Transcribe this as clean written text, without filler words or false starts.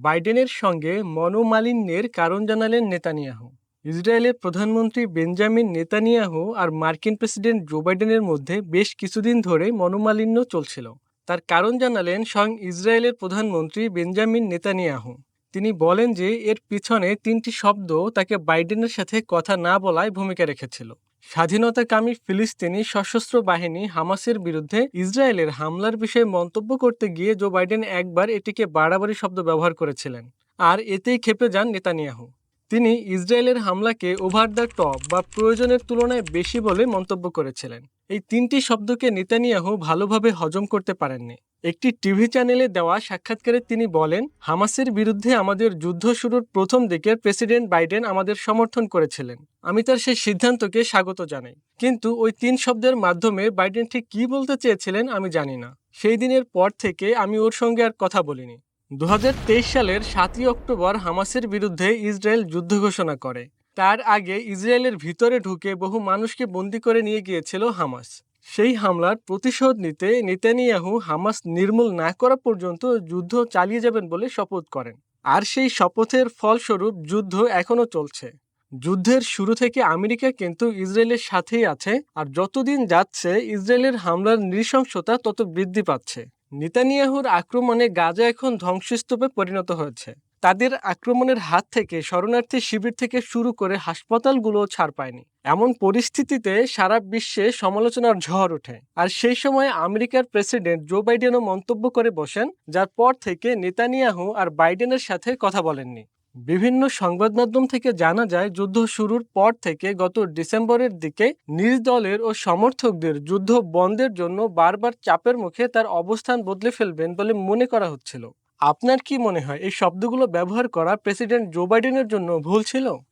বাইডেনের সঙ্গে মনোমালিন্যের কারণ জানালেন নেতানিয়াহু। ইসরায়েলের প্রধানমন্ত্রী বেঞ্জামিন নেতানিয়াহু আর মার্কিন প্রেসিডেন্ট জো বাইডেনের মধ্যে বেশ কিছুদিন ধরে মনোমালিন্য চলছিল। তার কারণ জানালেন স্বয়ং ইসরায়েলের প্রধানমন্ত্রী বেঞ্জামিন নেতানিয়াহু। তিনি বলেন যে এর পিছনে তিনটি শব্দ তাকে বাইডেনের সাথে কথা না বলায় ভূমিকা রেখেছিল। স্বাধীনতাকামী ফিলিস্তিনি সশস্ত্র বাহিনী হামাসের বিরুদ্ধে ইসরায়েলের হামলার বিষয়ে মন্তব্য করতে গিয়ে জো বাইডেন একবার এটিকে বাড়াবাড়ি শব্দ ব্যবহার করেছিলেন, আর এতেই ক্ষেপে যান নেতানিয়াহু। তিনি ইসরায়েলের হামলাকে ওভার দ্য টপ বা প্রয়োজনের তুলনায় বেশি বলে মন্তব্য করেছিলেন। এই তিনটি শব্দকে নেতানিয়াহু ভালোভাবে হজম করতে পারেননি। একটি টিভি চ্যানেলে দেওয়া সাক্ষাৎকারে তিনি বলেন, হামাসের বিরুদ্ধে আমাদের যুদ্ধ শুরুর প্রথম দিকে প্রেসিডেন্ট বাইডেন আমাদের সমর্থন করেছিলেন। আমি তার সেই সিদ্ধান্তকে স্বাগত জানাই। কিন্তু ওই তিন শব্দের মাধ্যমে বাইডেন ঠিক কী বলতে চেয়েছিলেন আমি জানি না। সেই দিনের পর থেকে আমি ওর সঙ্গে আর কথা বলিনি। 2023 সালের 7ই অক্টোবর হামাসের বিরুদ্ধে ইসরায়েল যুদ্ধ ঘোষণা করে। তার আগে ইসরায়েলের ভিতরে ঢুকে বহু মানুষকে বন্দী করে নিয়ে গিয়েছিল হামাস। সেই হামলার প্রতিশোধ নিতে নেতানিয়াহু হামাস নির্মূল না করা পর্যন্ত যুদ্ধ চালিয়ে যাবেন বলে শপথ করেন। আর সেই শপথের ফলস্বরূপ যুদ্ধ এখনও চলছে। যুদ্ধের শুরু থেকে আমেরিকা কিন্তু ইসরায়েলের সাথেই আছে, আর যতদিন যাচ্ছে ইসরায়েলের হামলার নৃশংসতা তত বৃদ্ধি পাচ্ছে। নেতানিয়াহুর আক্রমণে গাজা এখন ধ্বংসস্তূপে পরিণত হয়েছে। তাদের আক্রমণের হাত থেকে শরণার্থী শিবির থেকে শুরু করে হাসপাতালগুলো ছাড় পায়নি। এমন পরিস্থিতিতে সারা বিশ্বে সমালোচনার ঝড় ওঠে। আর সেই সময় আমেরিকার প্রেসিডেন্ট জো বাইডেনও মন্তব্য করে বসেন, যার পর থেকে নেতানিয়াহু আর বাইডেনের সাথে কথা বলেননি। বিভিন্ন সংবাদ মাধ্যম থেকে জানা যায়, যুদ্ধ শুরুর পর থেকে গত ডিসেম্বরের দিকে নিজ দলের ও সমর্থকদের যুদ্ধ বন্ধের জন্য বারবার চাপের মুখে তার অবস্থান বদলে ফেলবেন বলে মনে করা হচ্ছিল। আপনার কি মনে হয় এই শব্দগুলো ব্যবহার করা প্রেসিডেন্ট জো বাইডেনের জন্য ভুল ছিল?